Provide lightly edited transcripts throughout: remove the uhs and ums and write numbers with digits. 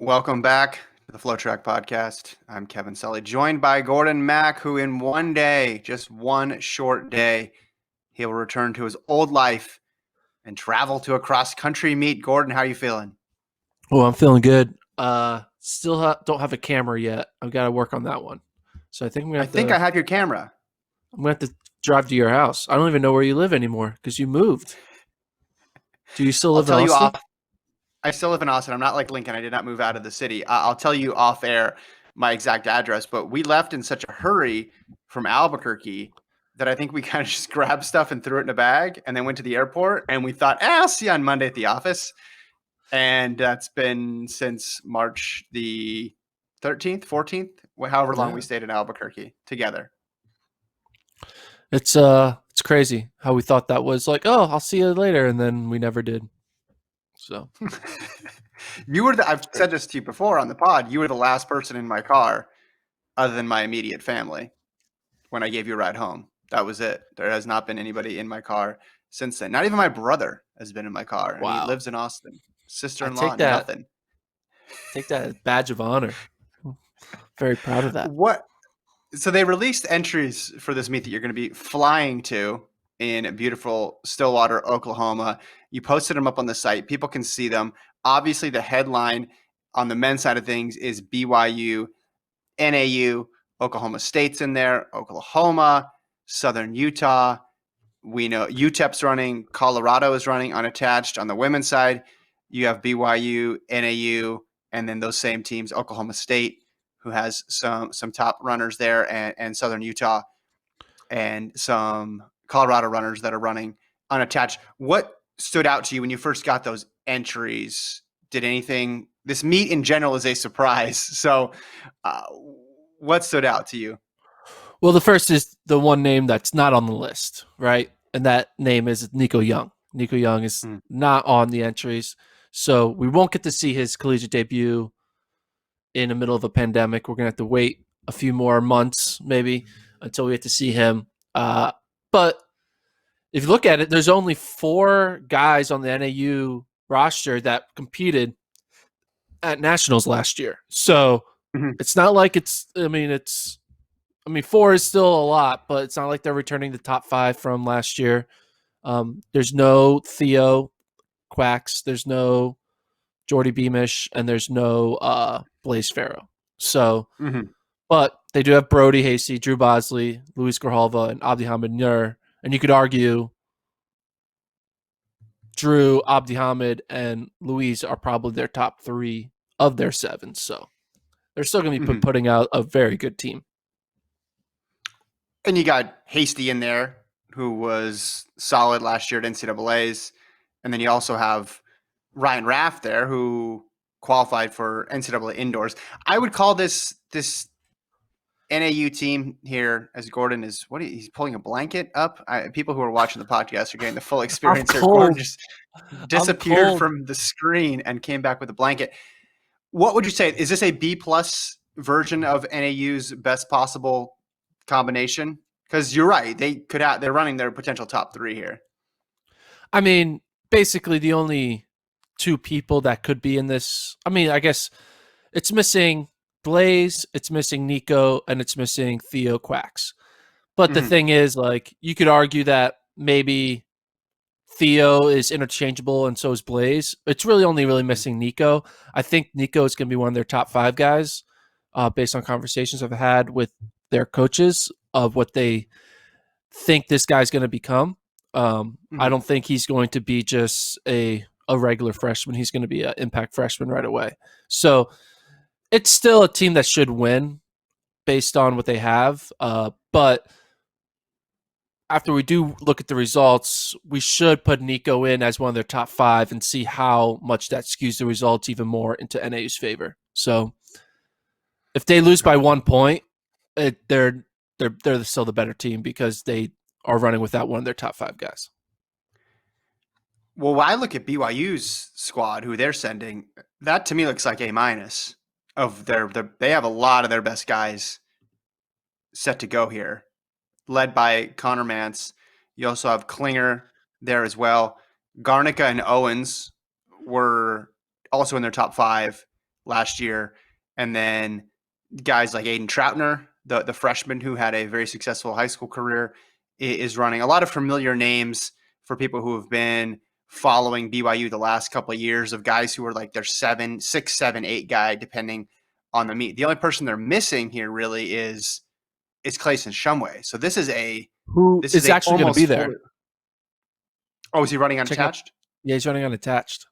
Welcome back to the FloTrack podcast. I'm Kevin Sully, joined by Gordon Mack, who in one day, just one short day, he will return to his old life and travel to a cross-country meet. Gordon, how are you feeling? Oh, I'm feeling good. Still don't have a camera yet. I've got to work on that one. So I think I think I have your camera. I'm gonna have to drive to your house. I don't even know where you live anymore because you moved. Do you still I'll live in tell you Austin? off. I still live in Austin. I'm not like Lincoln. I did not move out of the city. I'll tell you off air my exact address, but we left in such a hurry from Albuquerque that I think we kind of just grabbed stuff and threw it in a bag and then went to the airport and we thought, I'll see you on Monday at the office. And that's been since March the 13th, 14th, however long we Yeah. stayed in Albuquerque together. It's crazy how we thought that was like, oh, I'll see you later, and then we never did. So I've said this to you before on the pod, you were the last person in my car other than my immediate family when I gave you a ride home. That was it. There has not been anybody in my car since then. Not even my brother has been in my car, and he wow, lives in Austin. I Sister-in-law, nothing. take that as badge of honor. Very proud of that. What So they released entries for this meet that you're going to be flying to in beautiful Stillwater, Oklahoma. You posted them up on the site. People can see them. Obviously, the headline on the men's side of things is BYU, NAU, Oklahoma State's in there, Oklahoma, Southern Utah. We know UTEP's running, Colorado is running unattached. On the women's side, you have BYU, NAU, and then those same teams, Oklahoma State, who has some top runners there, and Southern Utah, and some Colorado runners that are running unattached. What stood out to you when you first got those entries? Did anything? This meet in general is a surprise. So, uh, what stood out to you? Well, the first is the one name that's not on the list, right? And that name is Nico Young. Nico Young is Hmm. not on the entries. So we won't get to see his collegiate debut in the middle of a pandemic. We're going to have to wait a few more months, maybe, until we get to see him. But if you look at it, there's only 4 guys on the NAU roster that competed at nationals last year. So Mhm. it's not like I mean, 4 is still a lot, but it's not like they're returning the top 5 from last year. There's no Theo Quacks, there's no Jordy Beamish, and there's no Blaze Farrow. So, Mhm. but they do have Brody Hasty, Drew Bosley, Luis Grijalva, and Abdihamid Nur. And you could argue Drew, Abdihamid, and Luis are probably their top 3 of their 7. So they're still going to be Mhm. putting out a very good team. And you got Hasty in there, who was solid last year at NCAA's, and then you also have Ryan Raff there, who qualified for NCAA indoors. I would call this NAU team here, as Gordon is he's pulling a blanket up. People who are watching the podcast are getting the full I'm experience here. Gordon cold. just I'm disappeared cold. from the screen and came back with a blanket. What would you say? Is this a B plus version of NAU's best possible combination? Because you're right, they're running their potential top 3 here. I mean, basically the only 2 people that could be in this. I mean, I guess it's missing Blaze, it's missing Nico, and it's missing Theo Quacks. But the Mm-hmm. thing is, like, you could argue that maybe Theo is interchangeable and so is Blaze. It's really only missing Nico. I think Nico is going to be one of their top 5 guys, based on conversations I've had with their coaches of what they think this guy's going to become. I Mm-hmm. don't think he's going to be just a regular freshman. He's going to be an impact freshman right away. So it's still a team that should win based on what they have. But after we do look at the results, we should put Nico in as one of their top 5 and see how much that skews the results even more into NAU's favor. So if they lose by 1 point, they're still the better team because they are running without one of their top 5 guys. Well, when I look at BYU's squad, who they're sending, that to me looks like A minus of they have a lot of their best guys set to go here, led by Connor Mance. You also have Klinger there as well. Garnica and Owens were also in their top 5. last year, and then guys like Aiden Troutner, the freshman who had a very successful high school career, is running. A lot of familiar names for people who have been following BYU the last couple of years, of guys who are like their 6, 7, 8 guy, depending on the meet. The only person they're missing here really is Clayson Shumway. So this is Who is actually going to be there? Oh, is he running Check out. unattached? Yeah, he's running unattached.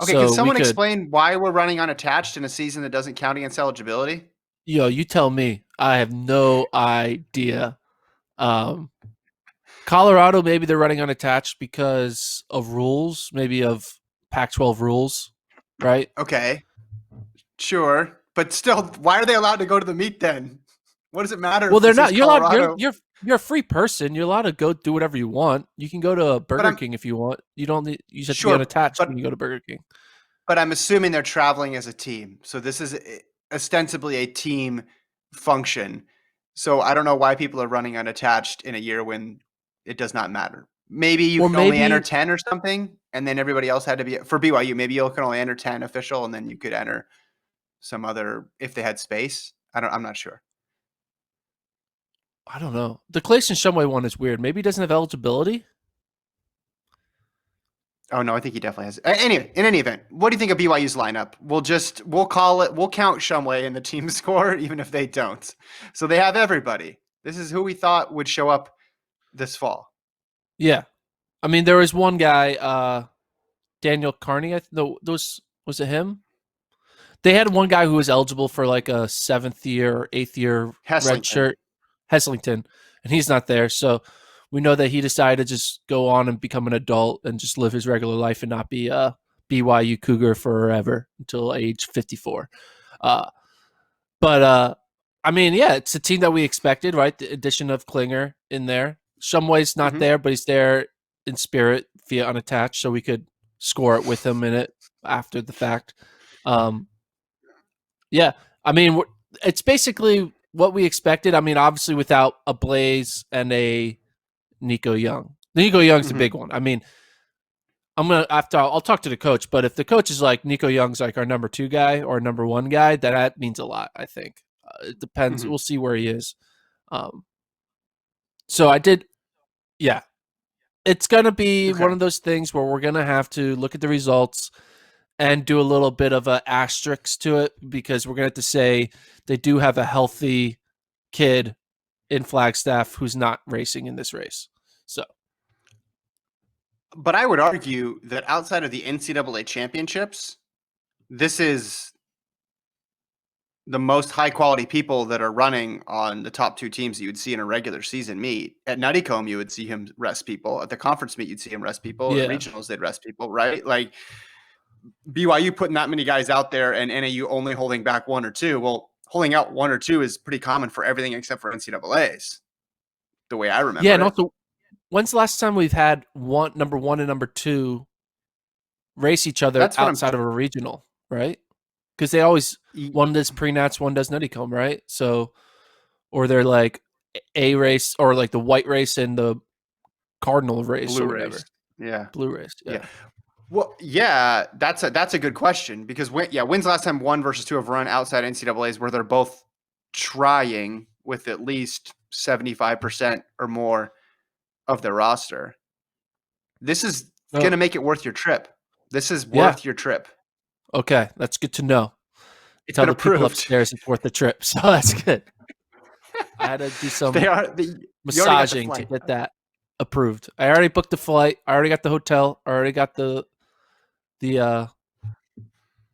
Okay, can So someone explain why we're running unattached in a season that doesn't count against eligibility? You tell me. I have no idea. Colorado, maybe they're running unattached because of rules, maybe of Pac-12 rules, right? Okay, sure, but still, why are they allowed to go to the meet then? What does it matter? Well, if they're this not. is You're allowed. Colorado? You're a free person. You're allowed to go do whatever you want. You can go to a Burger King if you want. You don't need. You just have to be Sure, unattached but when you go to Burger King. but I'm assuming they're traveling as a team, so this is ostensibly a team function. So I don't know why people are running unattached in a year when it does not matter. Maybe you Or can only enter maybe 10 or something, and then everybody else had to be for BYU. Maybe you can only enter 10 official, and then you could enter some other if they had space. I'm not sure. I don't know. The Clayson Shumway one is weird. Maybe he doesn't have eligibility. Oh no, I think he definitely has. Anyway, in any event, what do you think of BYU's lineup? We'll call it. We'll count Shumway in the team score, even if they don't. So they have everybody. This is who we thought would show up this fall. Yeah, I mean there was one guy, Daniel Carney. Was it him? They had one guy who was eligible for like a 7th year or 8th year red shirt, Heslington, and he's not there. So we know that he decided to just go on and become an adult and just live his regular life and not be a BYU Cougar forever until age 54. But I mean, yeah, it's a team that we expected, right? The addition of Klinger in there. Shumway's not there, but he's there in spirit via unattached, so we could score it with him in it after the fact. Yeah, I mean, it's basically what we expected. I mean, obviously without a Blaze and a Nico Young. Nico Young's the big one. I mean, I'll talk to the coach, but if the coach is like Nico Young's like our number 2 guy or number 1 guy, that means a lot. I think it depends. We'll see where he is. So I did, yeah. It's gonna be one of those things where we're gonna have to look at the results and do a little bit of an asterisk to it because we're gonna have to say they do have a healthy kid in Flagstaff who's not racing in this race. So. But I would argue that outside of the NCAA Championships, this is the most high quality people that are running on the top 2 teams that you would see in a regular season meet. At Nuttycombe, you would see him rest people. At the conference meet, you'd see him rest people. At regionals, they'd rest people, right? Like BYU putting that many guys out there and NAU only holding back 1 or 2. Well, holding out 1 or 2 is pretty common for everything except for NCAAs, the way I remember it. Yeah, and also, when's the last time we've had number 1 and number 2 race each other outside of a regional, right? Because they always, one does pre-nats, one does Nuttycombe, right? So, or they're like a race or like the white race and the cardinal race blue or whatever. Race. Yeah. Blue race. Yeah. Well, yeah, that's a good question because when's the last time 1 versus 2 have run outside NCAAs where they're both trying with at least 75% or more of their roster? This is going to make it worth your trip. This is worth your trip. Okay, that's good to know. It's Tell been the approved. people upstairs it's worth the trip, so that's good. I had to do some massaging to get that approved. I already booked the flight. I already got the hotel. I already got the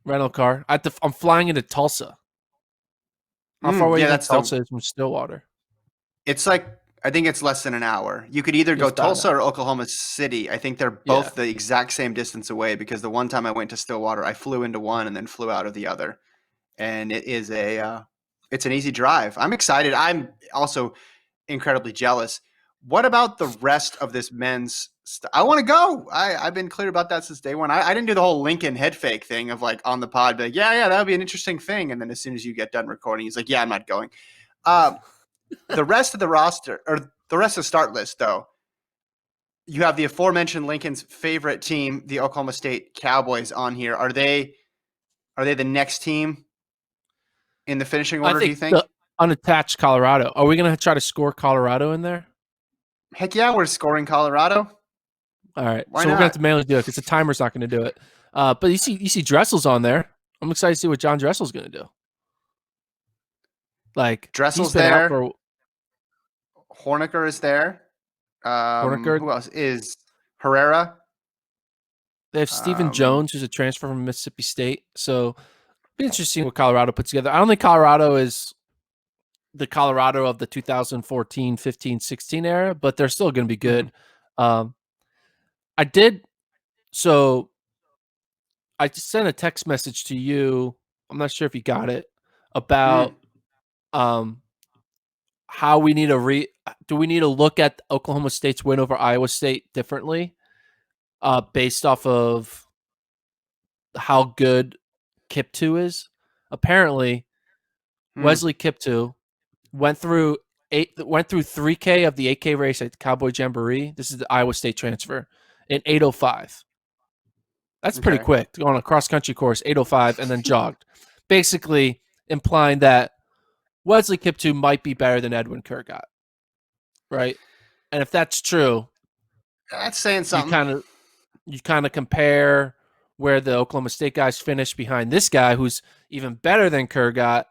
rental car. I'm flying into Tulsa. How far away is Tulsa from Stillwater? It's like, I think it's less than an hour. You could either go Tulsa or Oklahoma City. I think they're both the exact same distance away because the one time I went to Stillwater, I flew into one and then flew out of the other. And it is it's an easy drive. I'm excited. I'm also incredibly jealous. What about the rest of this men's I want to go. I've been clear about that since day one. I didn't do the whole Lincoln head fake thing of like on the pod, be like, yeah, that would be an interesting thing. And then as soon as you get done recording, he's like, yeah, I'm not going. The rest of the roster or the rest of the start list, though, you have the aforementioned Lincoln's favorite team, the Oklahoma State Cowboys, on here. Are they Are they the next team in the finishing I order, do you think the think? unattached Colorado. Are we going to try to score Colorado in there? Heck yeah, we're scoring Colorado. All right, Why so we're going to have not? to manually do it because the timer's not going to do it. But you see Dressel's on there. I'm excited to see what John Dressel's going to do. Like he's Dressel's been out there. for Horniker is there. Horniker. Who else is Herrera? They have Stephen Um, Jones, who's a transfer from Mississippi State. So it'll be interesting what Colorado puts together. I don't think Colorado is the Colorado of the 2014, 15, 16 era, but they're still going to be mhm, good. Um, I did. So I just sent a text message to you. I'm not sure if you got it mm, about um, how we need to do we need to look at Oklahoma State's win over Iowa State differently based off of how good Kiptu is. Apparently, mm. Wesley Kiptu went through 3K of the 8K race at Cowboy Jamboree. This is the Iowa State transfer in 8:05. That's pretty Okay. quick on a cross country course, 8:05, and then jogged, basically implying that Wesley Kiptu might be better than Edwin Kurgat, right? And if that's true, That's saying you something. kind of you kind of compare where the Oklahoma State guys finished behind this guy who's even better than Kurgat,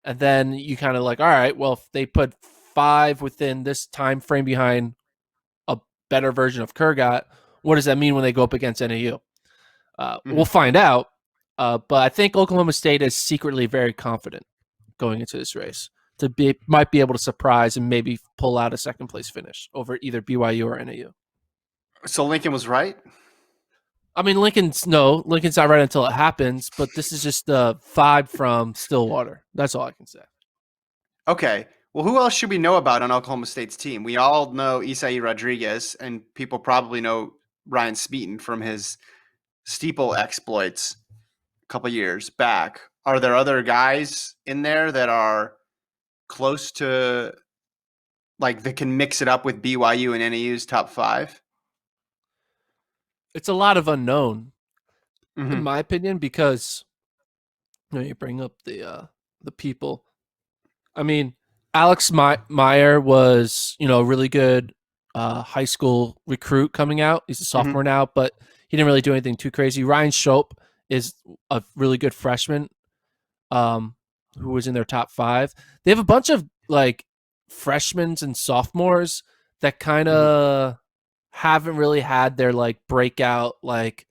and then you kind of like, all right, well, if they put 5 within this time frame behind a better version of Kurgat, what does that mean when they go up against NAU? We'll Mhm. find out. But I think Oklahoma State is secretly very confident going into this race might be able to surprise and maybe pull out a second place finish over either BYU or NAU. So Lincoln was right. I mean, Lincoln's not right until it happens, but this is just the vibe from Stillwater. That's all I can say. Okay. Well, who else should we know about on Oklahoma State's team? We all know Isai Rodriguez, and people probably know Ryan Smeaton from his steeple exploits a couple years back. Are there other guys in there that are close to like that can mix it up with BYU and NAU's top five? It's a lot of unknown, in Mm-hmm. my opinion, because you bring up the people. I mean, Alex Meyer was, a really good high school recruit coming out. He's a Mm-hmm. sophomore now, but he didn't really do anything too crazy. Ryan Schopp is a really good freshman um, who was in their top 5. They have a bunch of like freshmen and sophomores that kind Mm-hmm. of haven't really had their like breakout, like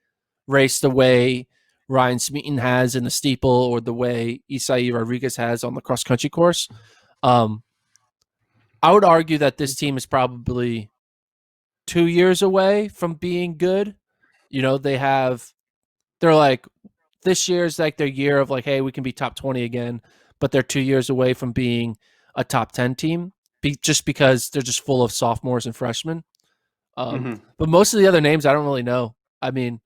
race the way Ryan Smeaton has in the steeple or the way Isai Rodriguez has on the cross country course. Um, I would argue that this team is probably 2 years away from being good. They're like, this year is like their year of like, hey, we can be top 20 again, but they're 2 years away from being a top 10 team just because they're just full of sophomores and freshmen. Mm-hmm. But most of the other names I don't really know. I mean,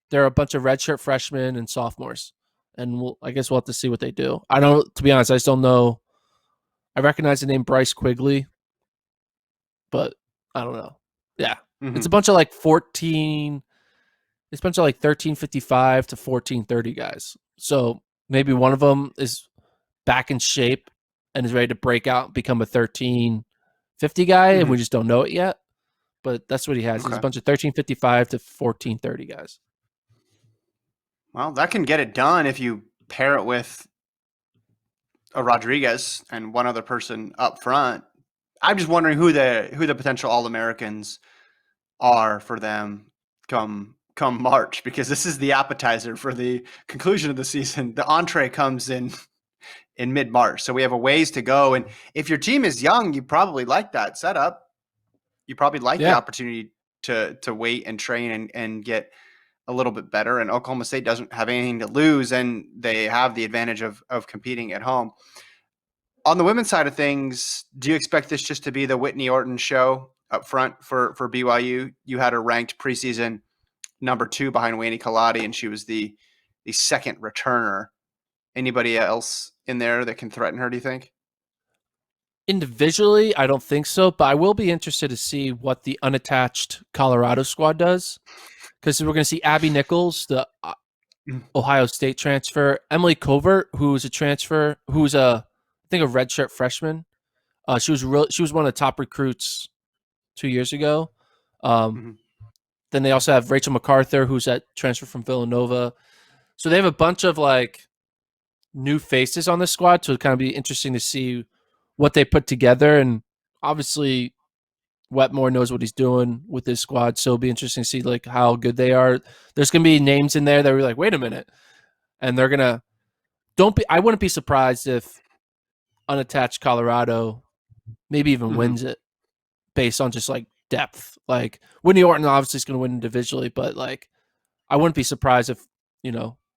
there are a bunch of redshirt freshmen and sophomores, and I guess we'll have to see what they do. I don't, to be honest, I just don't know. I recognize the name Bryce Quigley, but I don't know. Yeah, it's Mm-hmm. a bunch of like 14. It's a bunch of like 1355 to 1430 guys. So maybe one of them is back in shape and is ready to break out and become a 1350 guy, and Mm-hmm. we just don't know it yet. But that's what he has. He's a Okay. bunch of 1355 to 1430 guys. Well, that can get it done if you pair it with a Rodriguez and one other person up front. I'm just wondering who the potential All Americans are for them come March, because this is the appetizer for the conclusion of the season. The entree comes in mid March, so we have a ways to go. And if your team is young, you probably like that setup. You probably like the Yeah. opportunity to wait and train and get a little bit better. And Oklahoma State doesn't have anything to lose, and they have the advantage of competing at home. On the women's side of things, do you expect this just to be the Whitney Orton show up front for BYU? You had her ranked preseason number 2 behind Wayne Kaladi, and she was the second returner. Anybody else in there that can threaten her, do you think? Individually, I don't think so, but I will be interested to see what the unattached Colorado squad does because we're going to see Abby Nichols, the Mhm. Ohio State transfer. Emily Covert, who's a transfer, who's I think a redshirt freshman. She was one of the top recruits 2 years ago. Um, Mhm. then they also have Rachel MacArthur, who's at transfer from Villanova. So they have a bunch of like new faces on the squad. So it's kind of be interesting to see what they put together. And obviously, Wetmore knows what he's doing with his squad. So it'll be interesting to see like how good they are. There's gonna be names in there that we're like, wait a minute, and they're gonna don't be. I wouldn't be surprised if unattached Colorado maybe even Mhm. wins it based on just like depth. Like Whitney Orton obviously is going to win individually, but like I wouldn't be surprised if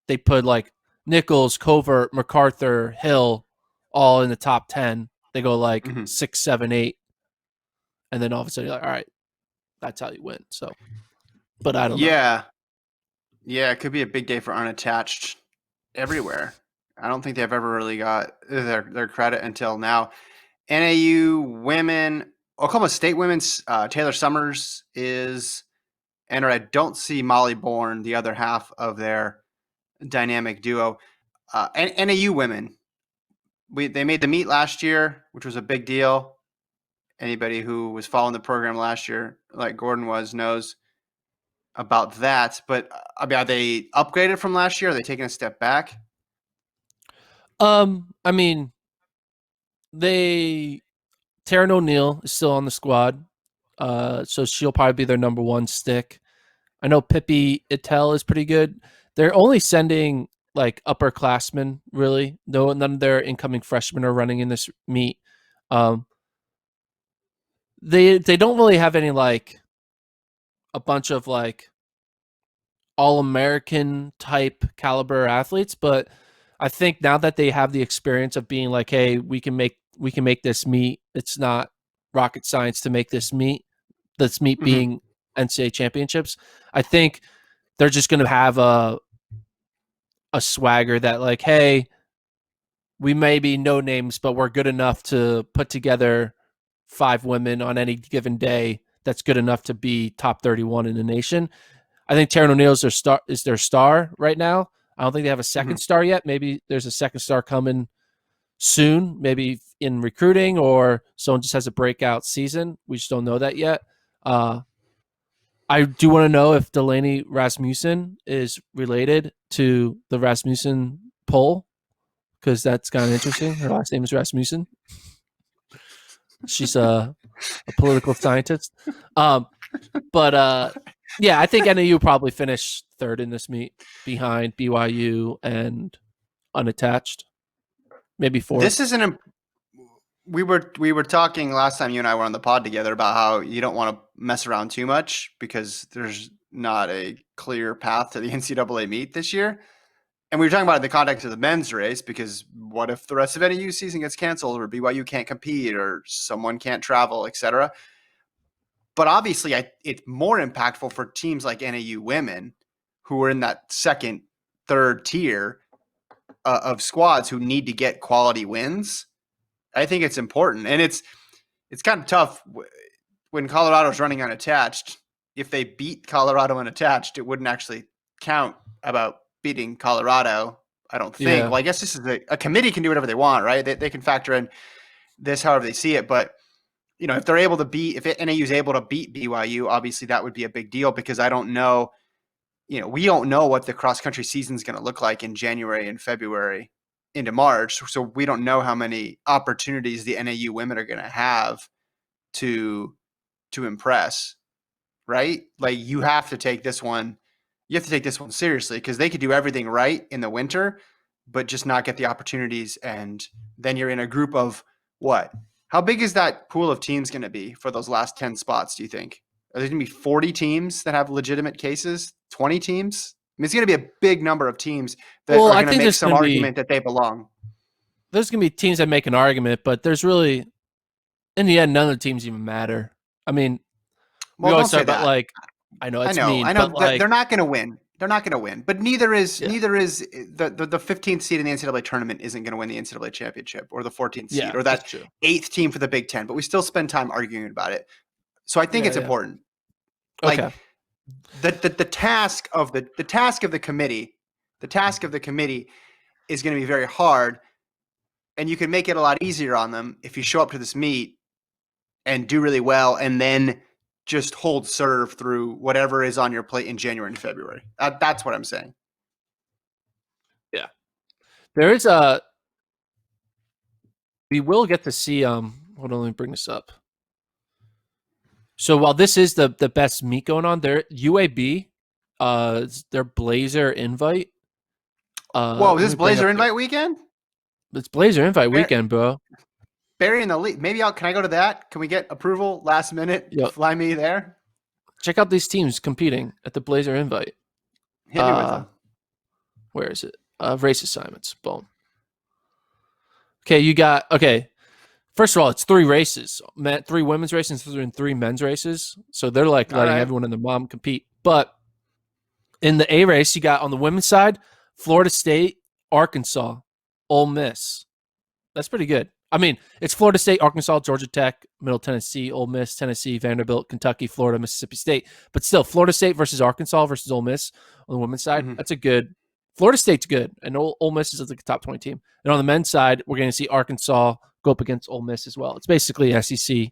they put like Nichols, Covert, MacArthur, Hill all in the top 10. They go like Mhm. 6, 7, 8, and then all of a sudden you're like, all right, that's how you win. So, but I don't know. Yeah. Yeah, it could be a big day for unattached everywhere. I don't think they've ever really got their credit until now. NAU women, Oklahoma State women's Taylor Summers is entered. I don't see Molly Bourne, the other half of their dynamic duo. NAU women, they made the meet last year, which was a big deal. Anybody who was following the program last year, like Gordon was, knows about that. But I mean, are they upgraded from last year? Are they taking a step back? I mean, they Taryn O'Neill is still on the squad, so she'll probably be their number one stick. I know Pippi Itel is pretty good. They're only sending like upperclassmen, really. No, none of their incoming freshmen are running in this meet. Um, they don't really have any like a bunch of like all American type caliber athletes, but I think now that they have the experience of being like, hey, we can make this meet. It's not rocket science to make this meet. This meet Mm-hmm. being NCAA championships. I think they're just going to have a swagger that like, hey, we may be no names, but we're good enough to put together 5 women on any given day. That's good enough to be top 31 in the nation. I think Taryn O'Neill is their star right now. I don't think they have a Mm-hmm. second star yet. Maybe there's a second star coming soon, maybe in recruiting or someone just has a breakout season. We just don't know that yet. I do want to know if Delaney Rasmussen is related to the Rasmussen poll because that's kind of interesting. Her last name is Rasmussen. She's a political scientist. Um, but yeah, I think NAU probably finished third in this meet behind BYU and unattached, maybe This fourth. is an we were talking last time you and I were on the pod together about how you don't want to mess around too much because there's not a clear path to the NCAA meet this year. And we were talking about it in the context of the men's race because what if the rest of NAU season gets canceled or BYU can't compete or someone can't travel, etc. But obviously, it's more impactful for teams like NAU women who are in that second, third tier of squads who need to get quality wins. I think it's important, and it's kind of tough when Colorado's running unattached. If they beat Colorado unattached, it wouldn't actually count about beating Colorado. I don't think. Yeah. Well, I guess this is a committee can do whatever they want, right? They can factor in this however they see it, but if they're able to beat, if NAU is able to beat BYU, obviously that would be a big deal because I don't know, we don't know what the cross country season is going to look like in January and February into March. So we don't know how many opportunities the NAU women are going to have to impress, right? Like you have to take this one. You have to take this one seriously because they could do everything right in the winter, but just not get the opportunities. And then you're in a group of what? How big is that pool of teams going to be for those last 10 spots, do you think? Are there going to be 40 teams that have legitimate cases? 20 teams? I mean, it's going to be a big number of teams that Well, are I going to think make some argument that they belong. there's gonna be teams that make an argument, but there's really in the end none of the teams even matter. I mean, we Well, always don't talk say about that. like I know I it's know, mean, I know but that they're like not going to win. They're not going to win, but neither is yeah, the 15th seed in the NCAA tournament isn't going to win the NCAA championship or the 14th seed yeah, or that's that true. eighth team for the Big Ten. But we still spend time arguing about it. So I think Yeah, it's yeah. important. Like Okay. the task of the committee The task of the committee is going to be very hard, and you can make it a lot easier on them if you show up to this meet and do really well, and then just hold serve through whatever is on your plate in January and February. That's what I'm saying. Yeah. There is we will get to see hold on, let me bring this up. So while this is the best meet going on, their UAB, their Blazer invite. Whoa, is this Blazer invite weekend? It's Blazer invite weekend, bro. Burying the lead. Maybe can I go to that? Can we get approval last minute? Yep. Fly me there. Check out these teams competing at the Blazer invite. Hit me with them. Where is it? Race assignments. Boom. Okay, first of all, it's 3 races. 3 women's races and 3 men's races. So they're like letting everyone and their mom compete. But in the A race, you got on the women's side, Florida State, Arkansas, Ole Miss. That's pretty good. I mean, it's Florida State, Arkansas, Georgia Tech, Middle Tennessee, Ole Miss, Tennessee, Vanderbilt, Kentucky, Florida, Mississippi State. But still, Florida State versus Arkansas versus Ole Miss on the women's side. Mm-hmm. That's a good. Florida State's good, and Ole Miss is like a top 20 team. And on the men's side, we're going to see Arkansas go up against Ole Miss as well. It's basically an SEC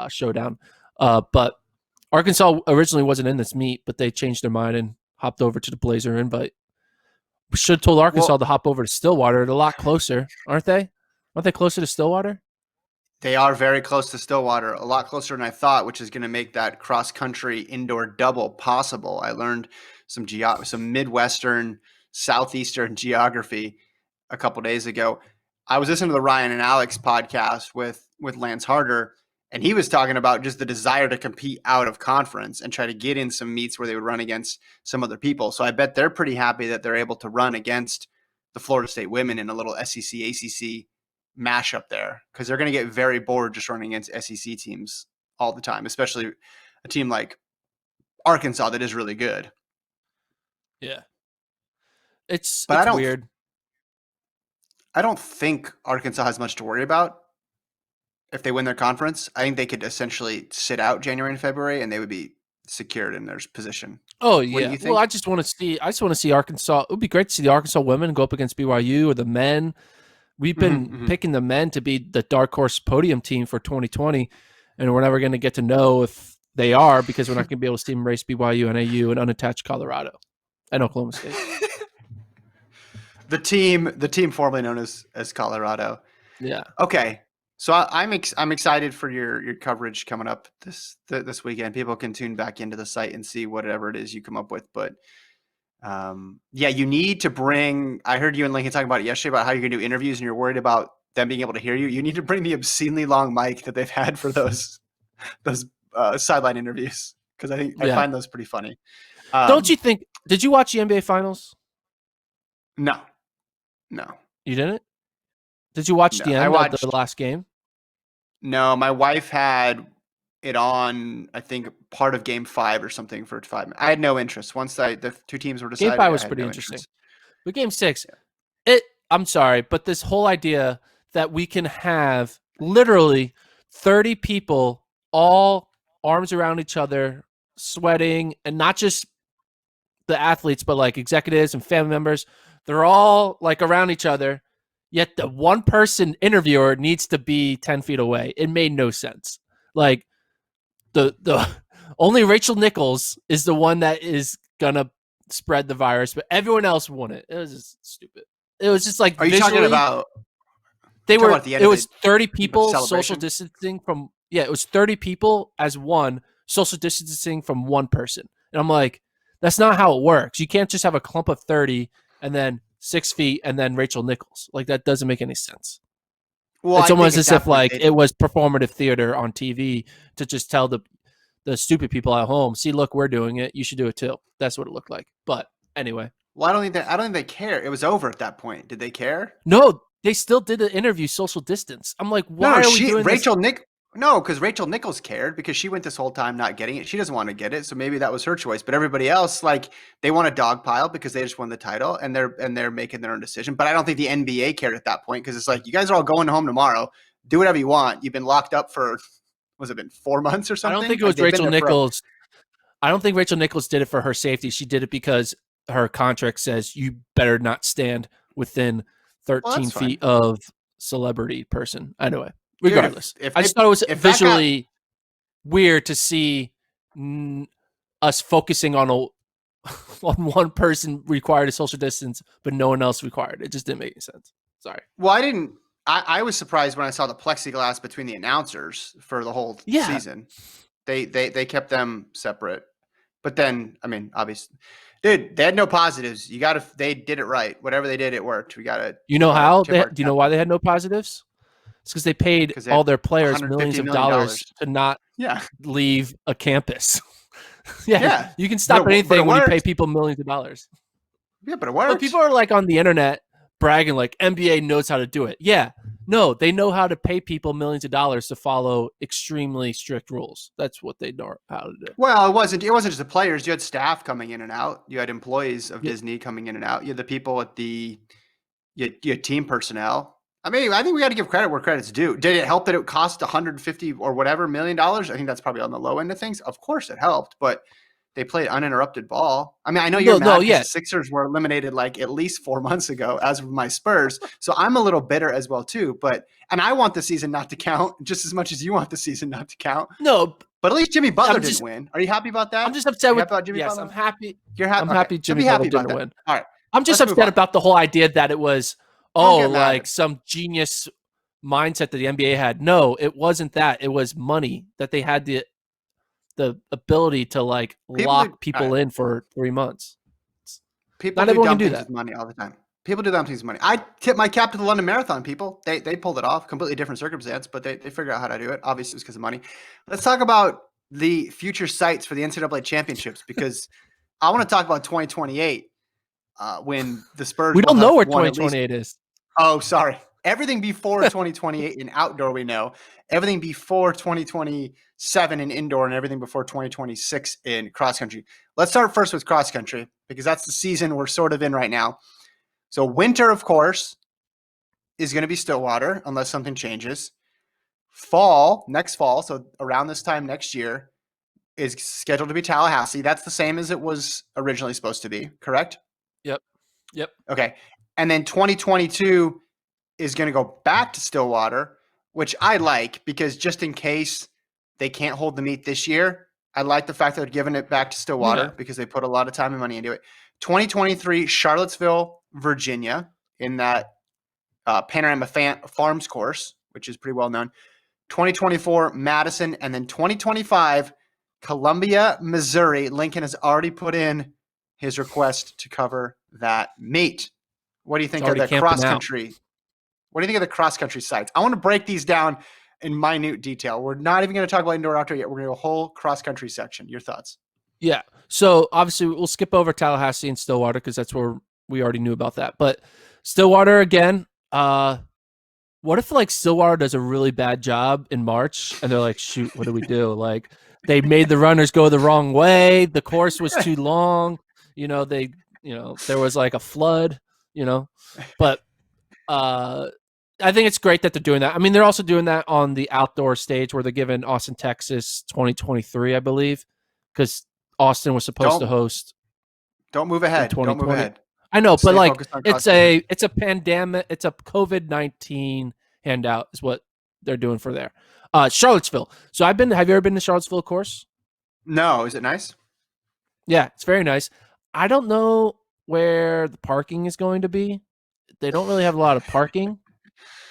showdown. But Arkansas originally wasn't in this meet, but they changed their mind and hopped over to the Blazer invite. We should have told Arkansas to hop over to Stillwater. They're a lot closer, aren't they? Aren't they closer to Stillwater? They are very close to Stillwater, a lot closer than I thought, which is going to make that cross-country indoor double possible. I learned some Midwestern, Southeastern geography a couple days ago. I was listening to the Ryan and Alex podcast with Lance Harder, and he was talking about just the desire to compete out of conference and try to get in some meets where they would run against some other people. So I bet they're pretty happy that they're able to run against the Florida State women in a little SEC, ACC mashup there, because they're going to get very bored just running against SEC teams all the time, especially a team like Arkansas that is really good. Yeah. It's weird. I don't think Arkansas has much to worry about if they win their conference. I think they could essentially sit out January and February and they would be secured in their position. Oh, yeah. Well, I just want to see Arkansas. It would be great to see the Arkansas women go up against BYU or the men. We've been picking the men to be the dark horse podium team for 2020, and we're never going to get to know if they are because we're not going to be able to see them race BYU, NAU, and unattached Colorado and Oklahoma State. The team formerly known as Colorado. Yeah. Okay. So I'm excited for your coverage coming up this weekend. People can tune back into the site and see whatever it is you come up with, but. You need to bring. I heard you and Lincoln talking about it yesterday about how you're going to do interviews and you're worried about them being able to hear you. You need to bring the obscenely long mic that they've had for those sideline interviews because I find those pretty funny. Don't you think? Did you watch the NBA Finals? No. You didn't? Did you watch the end of the last game? No, my wife had it on, I think, part of Game 5 or something for 5 minutes. I had no interest. Once the 2 teams were decided, Game 5 was pretty interesting. But Game 6, I'm sorry, but this whole idea that we can have literally 30 people all arms around each other, sweating, and not just the athletes, but like executives and family members, they're all like around each other, yet the one person interviewer needs to be 10 feet away. It made no sense. Like, the only Rachel Nichols is the one that is gonna spread the virus, but everyone else wouldn't. It was just stupid. It was just like. Are you talking about? It was 30 people social distancing from. Yeah, it was 30 people as one social distancing from one person, and I'm like, that's not how it works. You can't just have a clump of 30 and then 6 feet and then Rachel Nichols. Like that doesn't make any sense. Well, it's almost as if like it was performative theater on TV to just tell the stupid people at home, see, look, we're doing it. You should do it too. That's what it looked like. But anyway. Well, I don't think they care. It was over at that point. Did they care? No, they still did the interview social distance. I'm like, why are we doing this? No, because Rachel Nichols cared because she went this whole time not getting it. She doesn't want to get it, so maybe that was her choice. But everybody else, like, they want a dogpile because they just won the title and they're making their own decision. But I don't think the NBA cared at that point because it's like, you guys are all going home tomorrow. Do whatever you want. You've been locked up for, was it been 4 months or something? I don't think it was Rachel Nichols. I don't think Rachel Nichols did it for her safety. She did it because her contract says you better not stand within Well, 13 that's fine. feet of celebrity person. Anyway, Dude, regardless, I just thought it was visually weird to see us focusing on on one person required a social distance, but no one else required. It just didn't make any sense. Sorry. Well, I was surprised when I saw the plexiglass between the announcers for the whole season. They kept them separate. But then, I mean, obviously, dude, they had no positives. They did it right. Whatever they did, it worked. We gotta. You know how? Do you know why they had no positives? It's because they paid all their players millions of dollars to not leave a campus. Yeah, you can stop anything when you pay people millions of dollars. Yeah, but it works. But people are like on the internet bragging like NBA knows how to do it. Yeah, no, they know how to pay people millions of dollars to follow extremely strict rules. That's what they know how to do. Well, it wasn't just the players. You had staff coming in and out. You had employees of Disney coming in and out. You had the people at you had team personnel. I mean, I think we got to give credit where credit's due. Did it help that it cost 150 or whatever $1 million? I think that's probably on the low end of things. Of course it helped, but they played uninterrupted ball. I mean, I know you're mad because the Sixers were eliminated like at least 4 months ago, as were my Spurs. So I'm a little bitter as well too. And I want the season not to count just as much as you want the season not to count. No, but at least Jimmy Butler didn't win. Are you happy about that? I'm just upset with Jimmy Butler. I'm happy. You're happy. I'm happy Jimmy Butler didn't win. All right. I'm just upset about the whole idea that it was like some genius mindset that the NBA had. No, it wasn't that. It was money that they had the ability to like lock people in for 3 months. Not everyone can do that. With money all the time. People do dumb things with money. I tip my cap to the London Marathon people. They pulled it off. Completely different circumstance, but they figured out how to do it. Obviously, it's because of money. Let's talk about the future sites for the NCAA Championships because I want to talk about 2028 when the Spurs. We don't know where 2028 is. Oh, sorry. Everything before 2028 in outdoor, we know. Everything before 2027 in indoor, and everything before 2026 in cross country. Let's start first with cross country because that's the season we're sort of in right now. So winter, of course, is going to be Stillwater unless something changes. Next fall, so around this time next year, is scheduled to be Tallahassee. That's the same as it was originally supposed to be, correct? Yep. Okay. And then 2022 is going to go back to Stillwater, which I like because just in case they can't hold the meet this year, I like the fact that they're giving it back to Stillwater because they put a lot of time and money into it. 2023, Charlottesville, Virginia, in that Panorama Farms course, which is pretty well known. 2024, Madison, and then 2025, Columbia, Missouri. Lincoln has already put in his request to cover that meet. What do you think of the cross country? What do you think of the cross country sites? I want to break these down in minute detail. We're not even going to talk about indoor outdoor yet. We're going to do a whole cross country section. Your thoughts? Yeah. So obviously we'll skip over Tallahassee and Stillwater because that's where we already knew about that. But Stillwater again, what if like Stillwater does a really bad job in March and they're like, shoot, what do we do? Like they made the runners go the wrong way. The course was too long. There was like a flood, but I think it's great that they're doing that. I mean, they're also doing that on the outdoor stage where they're giving Austin, Texas 2023, I believe, because Austin was supposed to host. Don't move ahead. Don't move ahead. I know, but like it's a pandemic, it's a COVID-19 handout is what they're doing for there. Charlottesville. So have you ever been to Charlottesville course? No. Is it nice? Yeah, it's very nice. I don't know where the parking is going to be. They don't really have a lot of parking.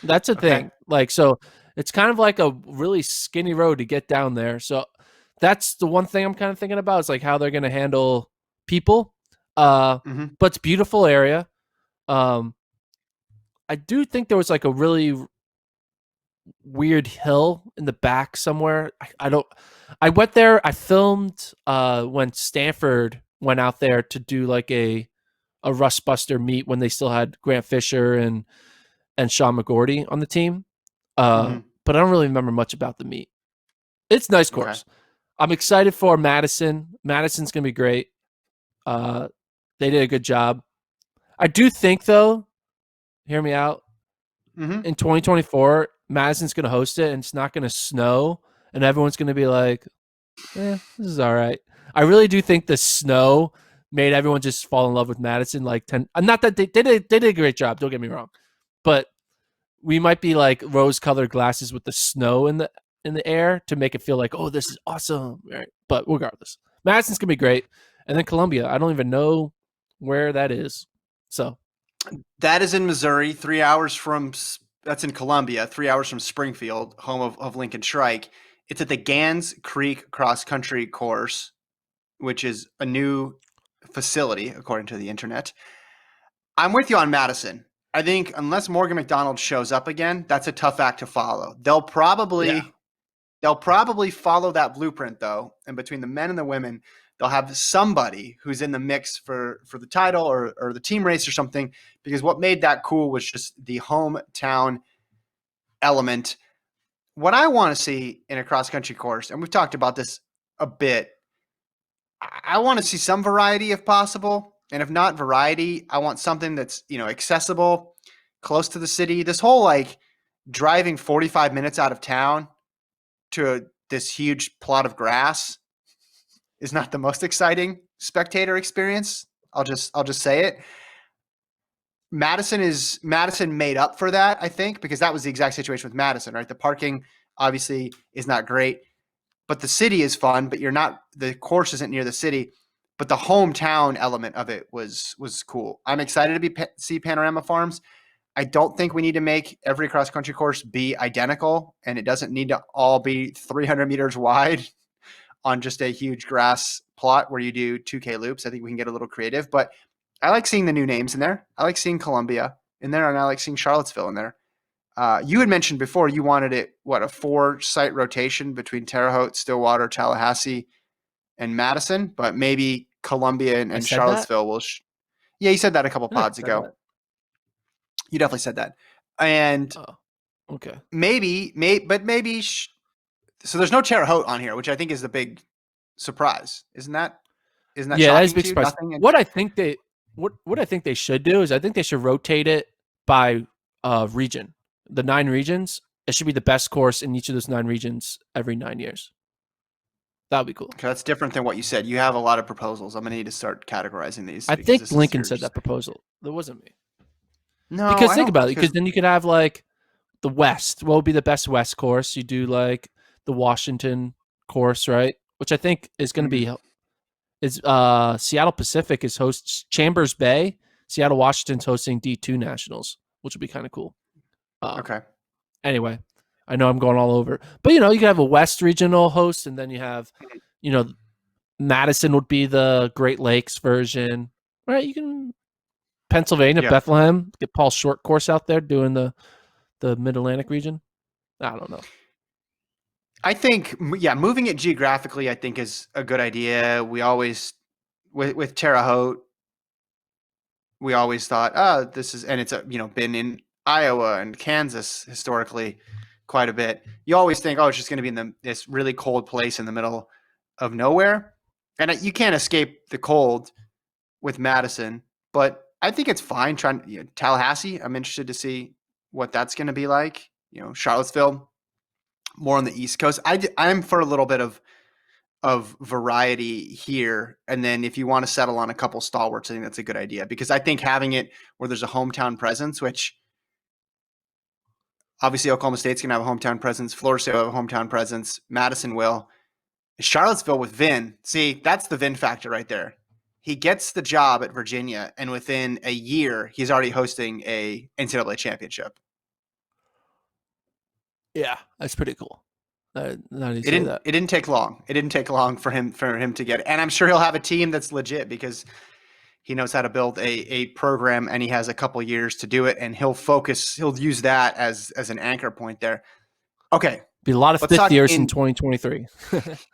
That's a thing. Like, so it's kind of like a really skinny road to get down there. So that's the one thing I'm kind of thinking about is like how they're going to handle people. But it's a beautiful area. I do think there was like a really weird hill in the back somewhere. I went there. I filmed when Stanford went out there to do like a Rust Buster meet when they still had Grant Fisher and Sean McGorty on the team. But I don't really remember much about the meet. It's a nice course. Okay. I'm excited for Madison. Madison's going to be great. They did a good job. I do think, though, hear me out, in 2024, Madison's going to host it, and it's not going to snow, and everyone's going to be like, this is all right. I really do think the snow made everyone just fall in love with Madison. Like 10, not that they did a great job. Don't get me wrong, but we might be like rose-colored glasses with the snow in the air to make it feel like, oh, this is awesome. Right? But regardless, Madison's gonna be great, and then Columbia. I don't even know where that is. So That is in Missouri, 3 hours from. That's in Columbia, 3 hours from Springfield, home of Lincoln Shrike. It's at the Gans Creek Cross Country Course, which is a new facility, according to the internet. I'm with you on Madison. I think unless Morgan McDonald shows up again, that's a tough act to follow. yeah, They'll probably follow that blueprint though, and between the men and the women, they'll have somebody who's in the mix for the title or the team race or something. Because what made that cool was just the hometown element. What I want to see in a cross country course, and we've talked about this a bit, I want to see some variety if possible. And if not variety, I want something that's, accessible, close to the city. This whole like driving 45 minutes out of town to this huge plot of grass is not the most exciting spectator experience. I'll just say it. Madison made up for that, I think, because that was the exact situation with Madison, right? The parking obviously is not great, but the city is fun, but the course isn't near the city, but the hometown element of it was cool. I'm excited to see Panorama Farms. I don't think we need to make every cross country course be identical, and it doesn't need to all be 300 meters wide on just a huge grass plot where you do 2K loops. I think we can get a little creative, but I like seeing the new names in there. I like seeing Columbia in there, and I like seeing Charlottesville in there. You had mentioned before you wanted it, a 4-site rotation between Terre Haute, Stillwater, Tallahassee, and Madison, but maybe Columbia I and said that. Charlottesville will. Yeah, you said that a couple Yeah, I pods said ago. that. You definitely said that, and Oh, okay. maybe. So there's no Terre Haute on here, which I think is the big surprise. Isn't that Yeah, that is a shocking big to you? surprise. Nothing. What I think they should do is I think they should rotate it by region. The 9 regions. It should be the best course in each of those 9 regions every 9 years. That would be cool. Okay, that's different than what you said. You have a lot of proposals. I'm gonna need to start categorizing these I because think this is Lincoln yours. said that proposal. That wasn't me. No, Because I think don't. about it. Because Because then you could have like the West. What would be the best West course? You do like the Washington course, right? Which I think is going to be is Seattle Pacific is hosts Chambers Bay. Seattle Washington's hosting D2 Nationals, which would be kind of cool. okay. Anyway, I know I'm going all over, but you could have a West regional host, and then you have, you know, Madison would be the Great Lakes version, right? You can Pennsylvania, Yeah. Bethlehem, get Paul Short course out there doing the Mid Atlantic region. I don't know. I think, moving it geographically, I think is a good idea. We always, with Terre Haute, we always thought, this is, and it's been in Iowa and Kansas historically quite a bit. You always think, it's just going to be in this really cold place in the middle of nowhere, and you can't escape the cold with Madison. But I think it's fine. Tallahassee, I'm interested to see what that's going to be like. Charlottesville, more on the East Coast. I'm for a little bit of variety here, and then if you want to settle on a couple stalwarts, I think that's a good idea, because I think having it where there's a hometown presence, which obviously Oklahoma State's gonna have a hometown presence, Florida State will have a hometown presence, Madison will, Charlottesville with Vin. See, that's the Vin factor right there. He gets the job at Virginia, and within a year, he's already hosting a NCAA championship. Yeah, that's pretty cool. Now you It say didn't. that. It didn't take long. It didn't take long for him to get it, and I'm sure he'll have a team that's legit because he knows how to build a program, and he has a couple years to do it, and he'll use that as an anchor point there. Okay. Be a lot of Let's fifth talk years in 2023.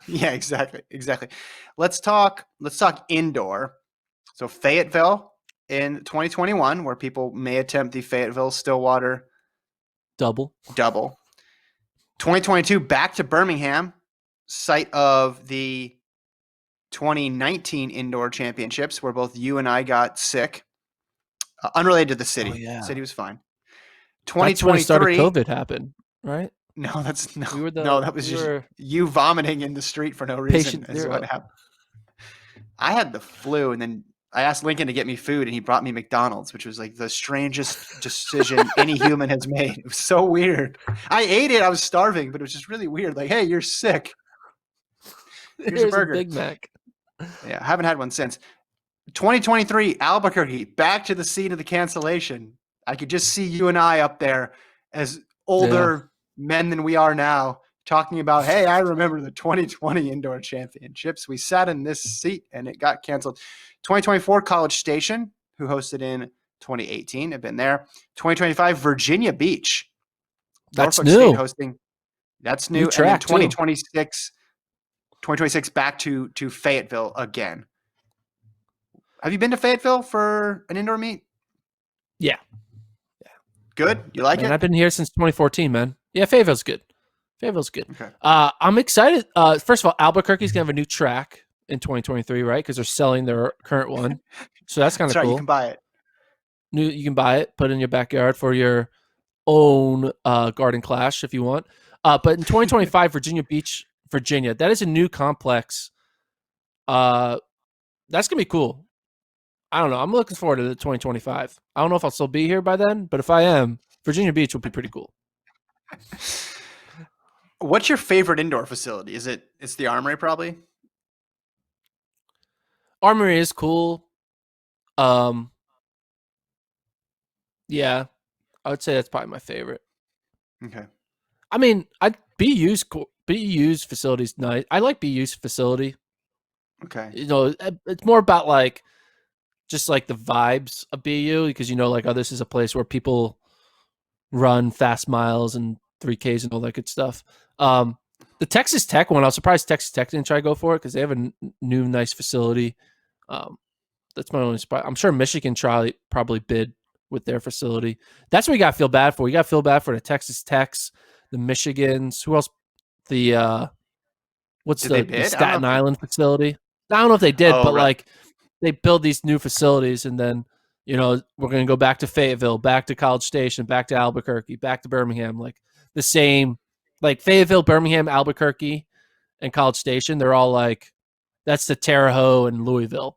Yeah, exactly. Let's talk indoor. So Fayetteville in 2021, where people may attempt the Fayetteville Stillwater Double. 2022, back to Birmingham, site of the 2019 indoor championships, where both you and I got sick. Unrelated to the city. Oh, yeah. City was fine. That's when it started 2023. COVID happened, right? No, that's no. We were that was just you vomiting in the street for no reason. Is what happened. I had the flu, and then I asked Lincoln to get me food, and he brought me McDonald's, which was like the strangest decision any human has made. It was so weird. I ate it. I was starving, but it was just really weird. Like, hey, you're sick. Here's a Here's a burger. Big Mac. Yeah, I haven't had one since. 2023, Albuquerque, back to the scene of the cancellation. I could just see you and I up there as older men than we are now, talking about, hey, I remember the 2020 Indoor Championships. We sat in this seat and it got canceled. 2024, College Station, who hosted in 2018, have been there. 2025, Virginia Beach. That's Norfolk new. State hosting. That's new. New And then track, too. 2026 back to Fayetteville again. Have you been to Fayetteville for an indoor meet? Yeah. Good? You like it? I've been here since 2014, man. Yeah, Fayetteville's good. Fayetteville's good. Okay. I'm excited. First of all, Albuquerque's going to have a new track in 2023, right? Because they're selling their current one. So that's kind of That's right. cool. You can buy it. You can buy it, put it in your backyard for your own garden clash if you want. But in 2025, Virginia Beach, Virginia, that is a new complex. That's going to be cool. I don't know. I'm looking forward to the 2025. I don't know if I'll still be here by then, but if I am, Virginia Beach will be pretty cool. What's your favorite indoor facility? It's the Armory probably? Armory is cool. Yeah, I would say that's probably my favorite. Okay. I mean, BU's facility's nice. I like BU's facility. Okay. You know, it's more about like just like the vibes of BU because like this is a place where people run fast miles and 3Ks and all that good stuff. The Texas Tech one, I was surprised Texas Tech didn't try to go for it because they have a new nice facility. That's my only spot. I'm sure Michigan probably bid with their facility. That's what you got to feel bad for. You got to feel bad for the Texas Techs, the Michigans. Who else? The what's the Staten Island facility? I don't know if they did, but right. like they build these new facilities and then we're going to go back to Fayetteville, back to College Station, back to Albuquerque, back to Birmingham, like the same, like Fayetteville, Birmingham, Albuquerque, and College Station. They're all like, that's the Terre Haute and Louisville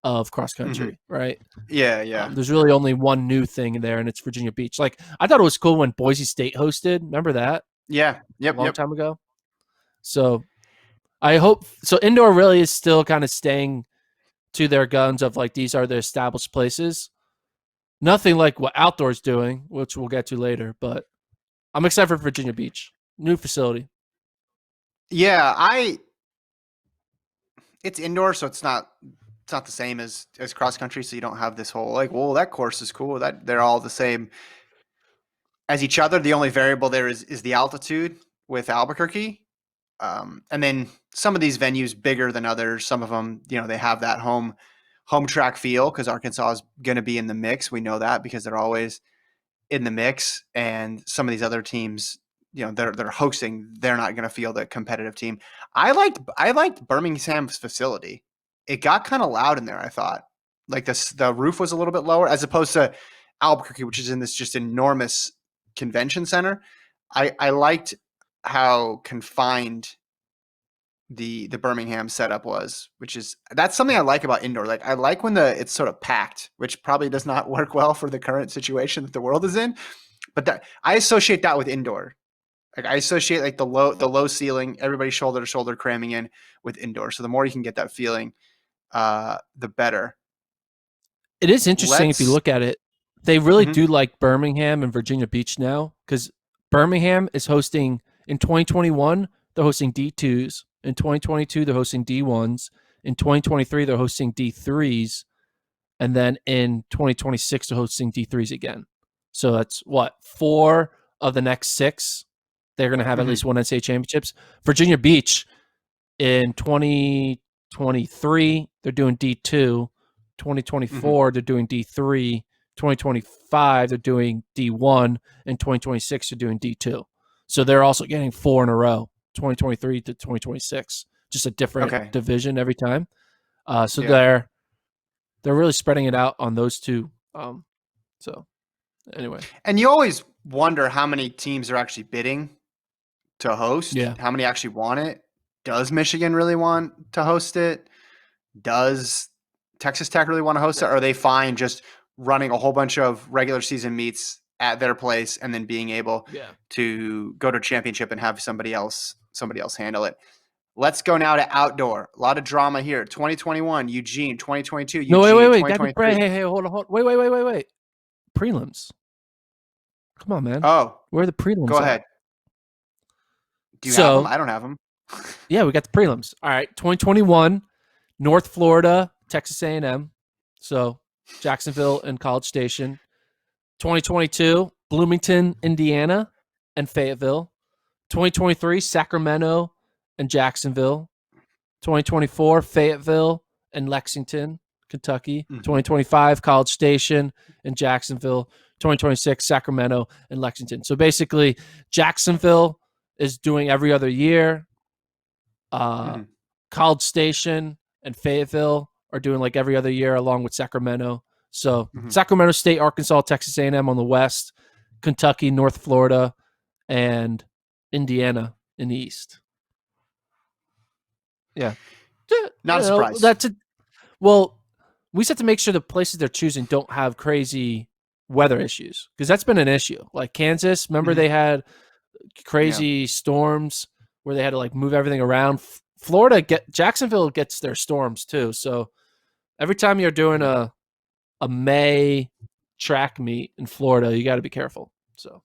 of cross country, right? Yeah. There's really only one new thing there, and it's Virginia Beach. Like I thought it was cool when Boise State hosted. Remember that? Yeah. Yep. A long time ago. So I hope so. Indoor really is still kind of staying to their guns of like these are the established places. Nothing like what outdoors doing, which we'll get to later. But I'm excited for Virginia Beach, new facility. Yeah, it's indoor, so it's not the same as cross country. So you don't have this whole like, well, that course is cool. That they're all the same as each other. The only variable there is the altitude with Albuquerque. And then some of these venues bigger than others. Some of them, they have that home track feel because Arkansas is going to be in the mix. We know that because they're always in the mix. And some of these other teams, they're hosting. They're not going to feel the competitive team. I liked Birmingham's facility. It got kind of loud in there. I thought like the roof was a little bit lower as opposed to Albuquerque, which is in this just enormous convention center. I liked how confined the Birmingham setup was, that's something I like about indoor. Like I like when it's sort of packed, which probably does not work well for the current situation that the world is in. But that I associate that with indoor. Like I associate like the low ceiling, everybody shoulder to shoulder cramming in with indoor. So the more you can get that feeling, the better. It is interesting if you look at it. They really do like Birmingham and Virginia Beach now because Birmingham is hosting in 2021. They're hosting D2s. In 2022, they're hosting D1s. In 2023, they're hosting D3s. And then in 2026, they're hosting D3s again. So that's 4 of the next 6. They're going to have at least one NCAA championships. Virginia Beach in 2023, they're doing D2. 2024, they're doing D3. 2025, they're doing D1. And 2026, they're doing D2. So they're also getting 4 in a row, 2023 to 2026, just a different division every time. They're really spreading it out on those two. So anyway. And you always wonder how many teams are actually bidding to host. Yeah. How many actually want it? Does Michigan really want to host it? Does Texas Tech really want to host it? Or are they fine just running a whole bunch of regular season meets at their place and then being able to go to championship and have somebody else handle it? Let's go now to outdoor. A lot of drama here. 2021, Eugene. 2022, Eugene. No, wait. 2023. Hey, hold on. Wait. Prelims. Come on, man. Oh, where are the prelims go ahead. at? Do you have them? I don't have them. Yeah, we got the prelims. All right, 2021, North Florida, Texas A&M. So Jacksonville and College Station. 2022, Bloomington, Indiana, and Fayetteville. 2023, Sacramento and Jacksonville. 2024, Fayetteville and Lexington, Kentucky. 2025, College Station and Jacksonville. 2026, Sacramento and Lexington. So basically, Jacksonville is doing every other year. College Station and Fayetteville are doing like every other year, along with Sacramento. So Sacramento State, Arkansas, Texas A&M on the west, Kentucky, North Florida, and Indiana in the east. Yeah, not a surprise. Well, we just have to make sure the places they're choosing don't have crazy weather issues, because that's been an issue. Like Kansas, remember they had crazy storms where they had to like move everything around. Jacksonville gets their storms too. So every time you're doing a May track meet in Florida, you got to be careful. So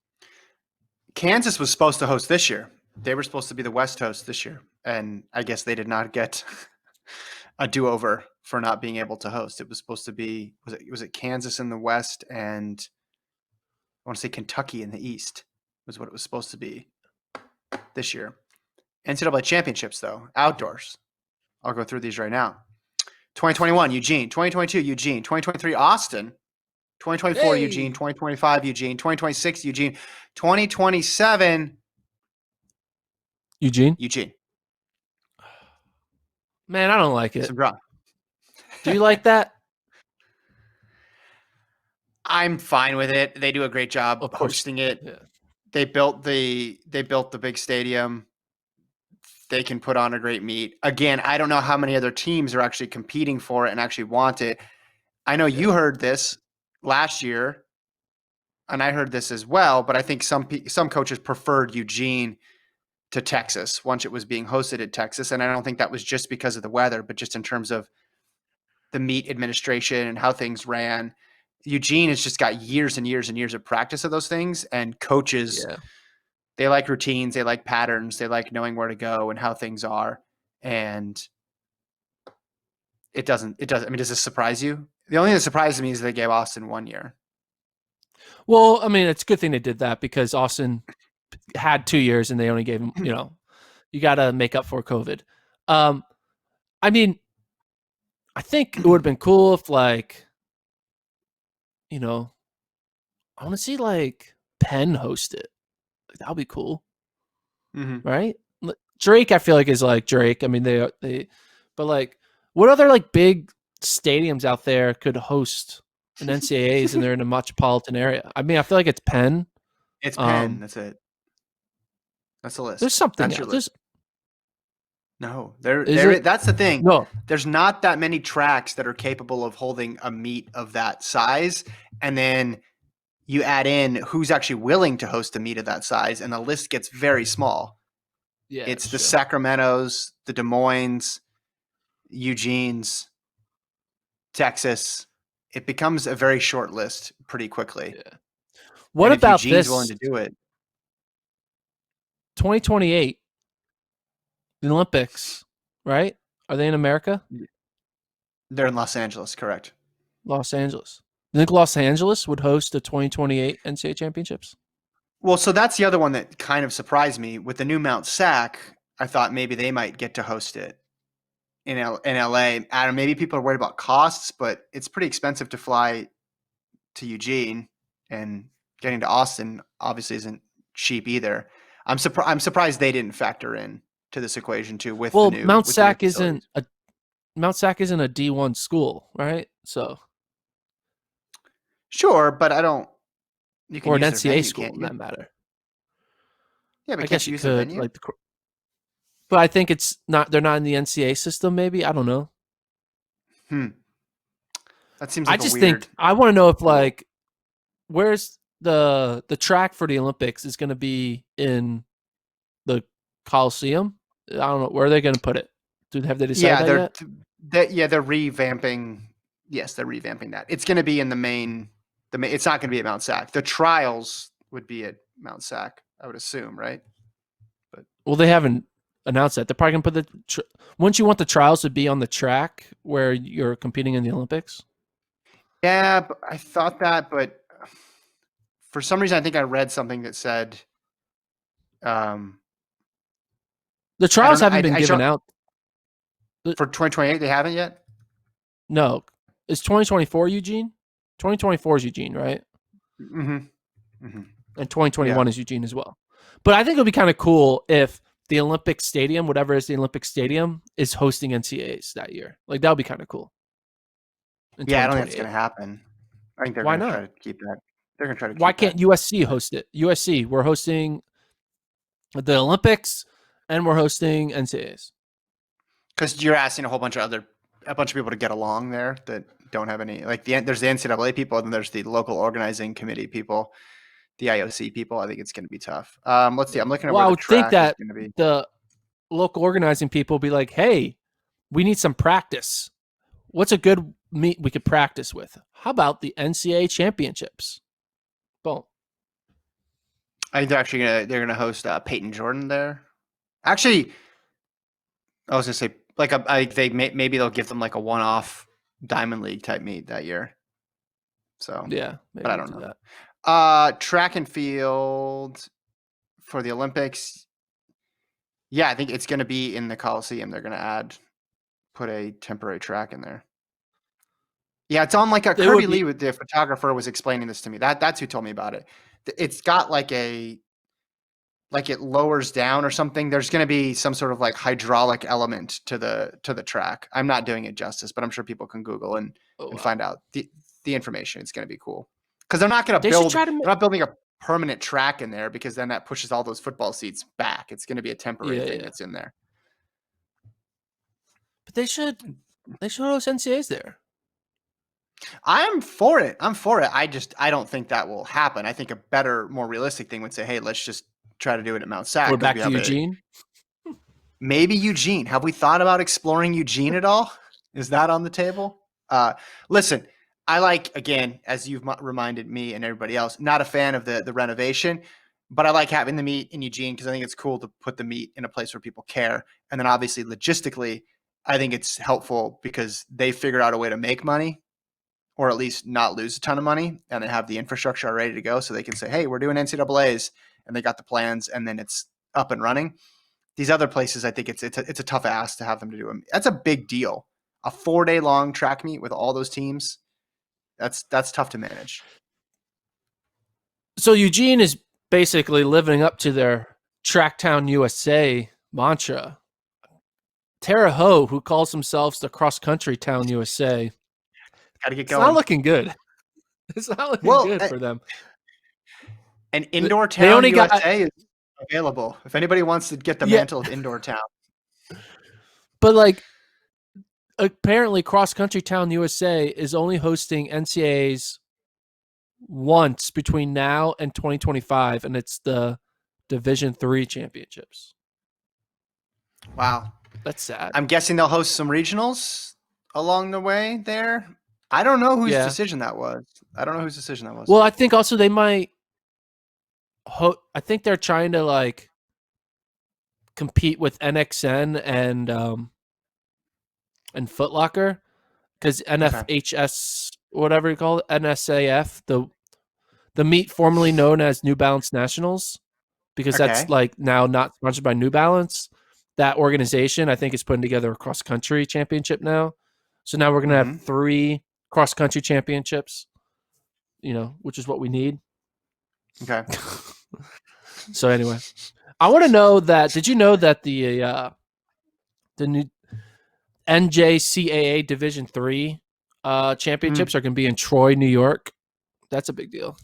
Kansas was supposed to host this year. They were supposed to be the West host this year, and I guess they did not get a do-over for not being able to host. It was supposed to be was it Kansas in the West and I want to say Kentucky in the East was what it was supposed to be this year. NCAA Championships, though, outdoors. I'll go through these right now. 2021, Eugene. 2022, Eugene. 2023, Austin. 2024, Eugene. 2025, Eugene. 2026, Eugene. 2027, Eugene. Man, I don't like it. Do you like that? I'm fine with it. They do a great job hosting it. Yeah. They built the big stadium. They can put on a great meet. Again, I don't know how many other teams are actually competing for it and actually want it. I know you heard this last year, and I heard this as well, but I think some coaches preferred Eugene to Texas once it was being hosted at Texas, and I don't think that was just because of the weather, but just in terms of the meet administration and how things ran. Eugene has just got years and years and years of practice of those things, and coaches they like routines, they like patterns, they like knowing where to go and how things are. And it doesn't. I mean, does this surprise you? The only thing that surprises me is they gave Austin 1 year. Well, I mean, it's a good thing they did that, because Austin had 2 years and they only gave him, you got to make up for COVID. I mean, I think it would have been cool if I want to see like Penn host it. That would be cool. Right? Drake, I feel like, is like Drake. I mean, but like, what other like big stadiums out there could host an NCAAs and they're in a metropolitan area? I mean, I feel like it's Penn. It's Penn. That's it. That's the list. There's something else. No, that's the thing. No, there's not that many tracks that are capable of holding a meet of that size. And then you add in who's actually willing to host a meet of that size, and the list gets very small. Yeah, it's the Sacramentos, the Des Moines, Eugene's, Texas. It becomes a very short list pretty quickly. Yeah. What about Eugene's this? Willing to do it. 2028, the Olympics, right? Are they in America? They're in Los Angeles, correct? Los Angeles. You think Los Angeles would host the 2028 NCAA Championships? Well, so that's the other one that kind of surprised me. With the new Mount Sac, I thought maybe they might get to host it in LA. Adam, maybe people are worried about costs, but it's pretty expensive to fly to Eugene, and getting to Austin obviously isn't cheap either. I'm surprised they didn't factor in to this equation too. Mount Sac isn't a D1 school, right? So sure, but I don't. You can or an use NCAA venue, school, in that matter. Yeah, but I guess you could. But I think it's not. They're not in the NCAA system. Maybe, I don't know. That seems I like a just weird think I want to know if rule. like where's the track for the Olympics is going to be in the Coliseum. I don't know where are they going to put it. Have they decided Yeah, that yet? they're revamping. Yes, they're revamping that. It's going to be in the main. It's not going to be at Mount Sac. The trials would be at Mount Sac, I would assume, right? But Well, they haven't announced that. They're probably going to put wouldn't you want the trials to be on the track where you're competing in the Olympics? yeah, but I thought that, but for some reason, I think I read something that said, um, The I trials don't know. haven't been I given showed out. for 2028. They haven't yet. No, it's 2024 Eugene. 2024 is Eugene, right? Mm-hmm. Mm-hmm. And Yeah. 2021 is Eugene as well. But I think it would be kind of cool if the Olympic Stadium, whatever is the Olympic Stadium, is hosting NCAAs that year. Like that would be kind of cool in Yeah, I don't think that's going 2028. to happen. I think they're Why going to try not? to keep that. They're going to try to Why keep can't that. USC host it? USC, we're hosting the Olympics and we're hosting NCAAs. Because you're asking a bunch of people to get along there that don't have any, like there's the NCAA people, and then there's the local organizing committee people, the IOC people. I think it's going to be tough. Let's see. I'm looking at Well, where I the would think track is that going to be. the local organizing people will be like, hey, we need some practice. What's a good meet we could practice with? How about the NCAA Championships? Boom. I think they're gonna host Peyton Jordan there. Actually, I was gonna say maybe they'll give them like a one-off Diamond League type meet that year. So, Yeah, but maybe I we'll don't do know. that. Track and field for the Olympics. Yeah, I think it's going to be in the Coliseum. They're going to put a temporary track in there. Yeah, it's on like a It would Kirby be Lee with the photographer was explaining this to me. That's who told me about it. It's got like it lowers down or something. There's going to be some sort of like hydraulic element to the track. I'm not doing it justice, but I'm sure people can Google oh and wow. find out the information. It's going to be cool because they're not going to They should build. try to They're not building a permanent track in there because then that pushes all those football seats back. It's going to be a temporary thing yeah. that's in there. But they should host NCAAs there. I'm for it. I don't think that will happen. I think a better, more realistic thing would say, hey, let's just try to do it at Mount Sac We're because back we to have Eugene. maybe Eugene. Have we thought about exploring Eugene at all? Is that on the table? Listen, I like, again, as you've reminded me and everybody else, not a fan of the renovation, but I like having the meet in Eugene because I think it's cool to put the meet in a place where people care. And then obviously logistically, I think it's helpful because they figured out a way to make money or at least not lose a ton of money, and they have the infrastructure ready to go so they can say, hey, we're doing NCAAs, and they got the plans, and then it's up and running. These other places, I think it's a tough ask to have them to do them. That's a big deal. A 4-day long track meet with all those teams, that's tough to manage. So Eugene is basically living up to their Tracktown USA mantra. Terre Haute, who calls themselves the Cross Country Town USA, Got to get it's not going. looking good. It's not looking Well, good for them. an indoor They town only got USA is available. If anybody wants to get the yeah, mantle of indoor town. but like apparently Cross Country Town USA is only hosting NCAAs once between now and 2025, and it's the Division 3 championships. Wow. That's sad. I'm guessing they'll host some regionals along the way there. I don't know whose Yeah. decision that was. Well, I think also they might I think they're trying to like compete with NXN and Foot Locker because Okay. NFHS, whatever you call it, NSAF, the meet formerly known as New Balance Nationals, because that's Okay. like now not sponsored by New Balance. That organization, I think, is putting together a cross country championship now. So now we're gonna have 3 cross country championships, which is what we need. Okay. So anyway, I want to know that. Did you know that the new NJCAA Division 3 championships are going to be in Troy, New York? That's a big deal.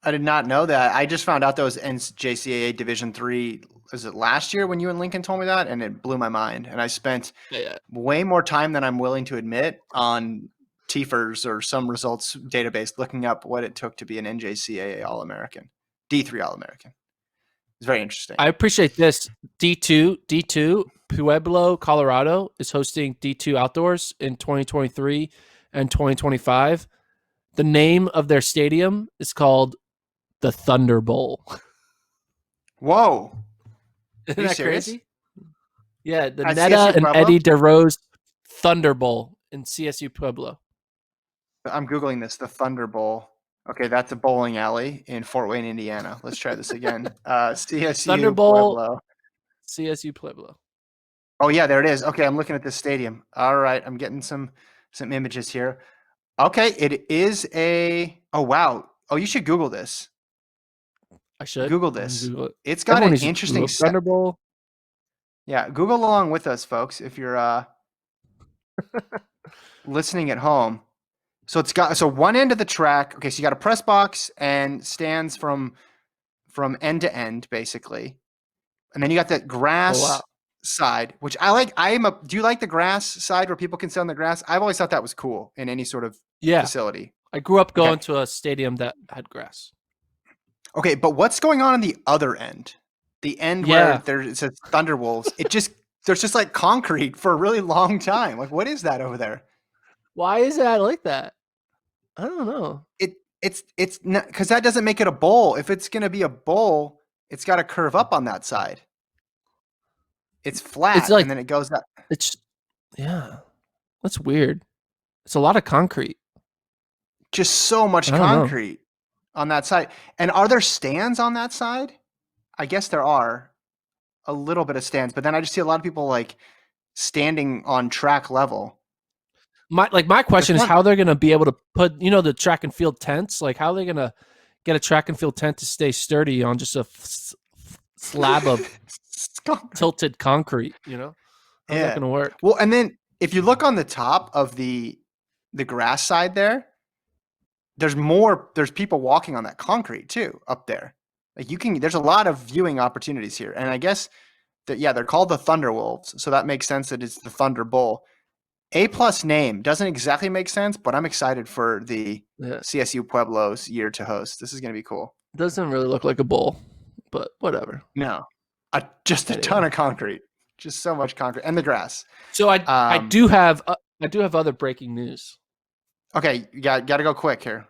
I did not know that. I just found out that was NJCAA Division 3. Was it last year when you and Lincoln told me that? And it blew my mind. And I spent way more time than I'm willing to admit on TFERS or some results database looking up what it took to be an NJCAA All-American, D3 All-American. It's very interesting. I appreciate this. D2 Pueblo, Colorado is hosting D2 Outdoors in 2023 and 2025. The name of their stadium is called the Thunder Bowl. Whoa. Isn't that serious? crazy? Yeah, the At Netta CSU and Pueblo? Eddie DeRose Thunder Bowl in CSU Pueblo. I'm Googling this, the Thunder Bowl. Okay, that's a bowling alley in Fort Wayne, Indiana. Let's try this again. CSU Thunder Bowl, Pueblo. CSU Pueblo. Oh, yeah, there it is. Okay, I'm looking at this stadium. All right, I'm getting some images here. Okay, it is oh, wow. Oh, you should Google this. I should. Google this. Google it. It's got Everyone an needs to interesting Google Thunder Bowl. Yeah, Google along with us, folks, if you're listening at home. So it's got one end of the track. Okay, so you got a press box and stands from end to end, basically. And then you got that grass side, which I like. Do you like the grass side where people can sit on the grass? I've always thought that was cool in any sort of facility. I grew up going to a stadium that had grass. Okay, but what's going on the other end? The end where it says Thunderwolves. There's just like concrete for a really long time. Like, what is that over there? Why is that like that? I don't know. It's not, because that doesn't make it a bowl. If it's going to be a bowl, it's got to curve up on that side. It's flat, and then it goes up. That's weird. It's a lot of concrete. Just so much concrete on that side. And are there stands on that side? I guess there are a little bit of stands, but then I just see a lot of people like standing on track level. My question is how they're going to be able to put, the track and field tents. Like, how are they going to get a track and field tent to stay sturdy on just a slab of tilted concrete? How's that going to work? Well, and then if you look on the top of the grass side there's people walking on that concrete too up there. Like there's a lot of viewing opportunities here. And I guess they're called the Thunderwolves. So that makes sense that it's the Thunder Bowl. A+ name doesn't exactly make sense, but I'm excited for the CSU Pueblo's year to host. This is going to be cool. Doesn't really look like a bowl, but whatever. No, just a ton of concrete, just so much concrete, and the grass. So I do have other breaking news. Okay, you got to go quick here.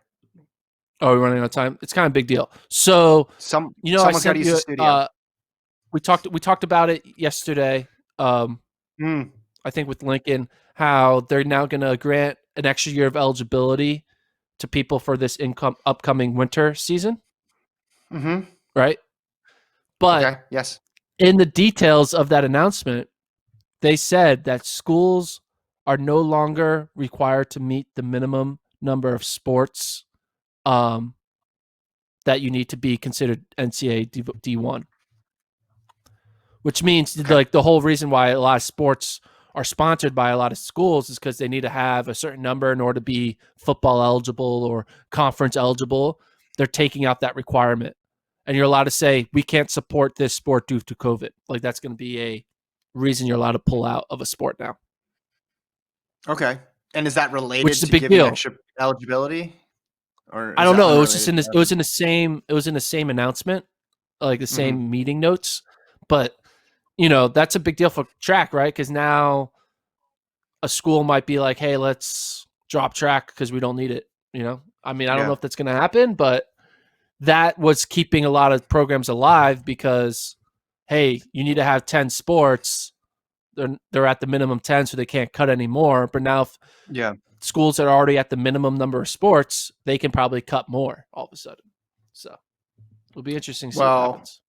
Oh, we're running out of time. It's kind of a big deal. So someone's got to use the studio. We talked about it yesterday. I think with Lincoln, how they're now going to grant an extra year of eligibility to people for this upcoming winter season. Mm-hmm. Right? But yes, in the details of that announcement, they said that schools are no longer required to meet the minimum number of sports that you need to be considered NCAA D1. Which means like the whole reason why a lot of sports are sponsored by a lot of schools is because they need to have a certain number in order to be football eligible or conference eligible. They're taking out that requirement. And you're allowed to say, we can't support this sport due to COVID. Like that's going to be a reason you're allowed to pull out of a sport now. Okay. And is that related Which is a to big giving deal. extra eligibility? Or I don't know. It was in the same announcement, like the same meeting notes. But that's a big deal for track, right? Because now a school might be like, hey, let's drop track because we don't need it. I mean, I don't know if that's going to happen, but that was keeping a lot of programs alive because, hey, you need to have 10 sports. They're at the minimum 10, so they can't cut anymore. But now if schools that are already at the minimum number of sports, they can probably cut more all of a sudden. So it'll be interesting to see what happens.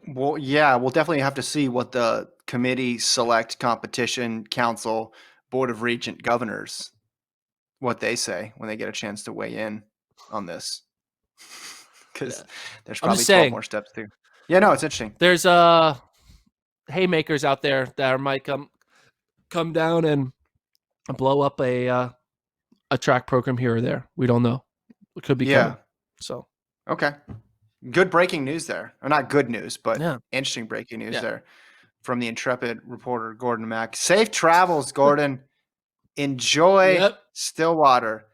Well, yeah, we'll definitely have to see what the committee, select competition, council, board of regent governors, what they say when they get a chance to weigh in on this. Because there's probably 12 more steps too. Yeah, no, it's interesting. There's haymakers out there that might come down and blow up a track program here or there. We don't know. It could be coming. So okay. Good breaking news there. Or not good news, but interesting breaking news there from the intrepid reporter, Gordon Mack. Safe travels, Gordon. Enjoy Stillwater.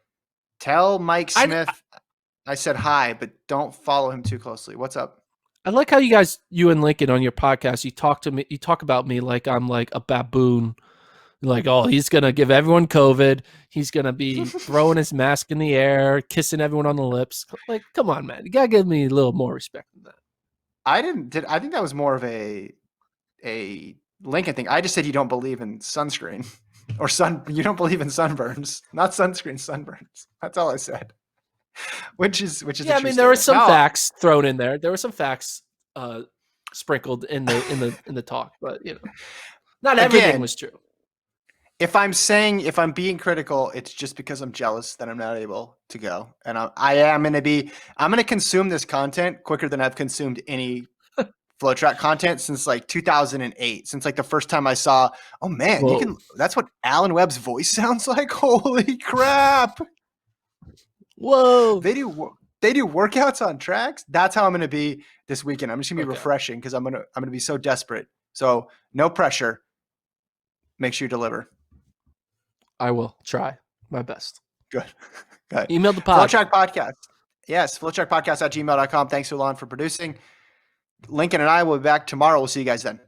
Tell Mike I Smith I said hi, but don't follow him too closely. What's up? I like how you and Lincoln on your podcast, you talk about me like I'm like a baboon. Like, oh, he's gonna give everyone COVID. He's gonna be throwing his mask in the air, kissing everyone on the lips. Like, come on, man, you gotta give me a little more respect than that. I think that was more of a Lincoln thing. I just said you don't believe in sunscreen or you don't believe in sunburns, not sunscreen, sunburns. That's all I said. Which is Yeah, a I true mean, there were statement. some No, facts thrown in there. There were some facts sprinkled in the talk, but not everything again, was true. if I'm being critical, it's just because I'm jealous that I'm not able to go. And I'm going to consume this content quicker than I've consumed any FloTrack content since like 2008, since like the first time I saw, oh man, Whoa. that's what Alan Webb's voice sounds like. Holy crap. Whoa. They do workouts on tracks. That's how I'm going to be this weekend. I'm just going to be refreshing because I'm going to be so desperate. So no pressure. Make sure you deliver. I will try my best. Good. Good. Email the pod. FloTrack Podcast. Yes, FloTrack Podcast at gmail.com. Thanks, Ulan, for producing. Lincoln and I will be back tomorrow. We'll see you guys then.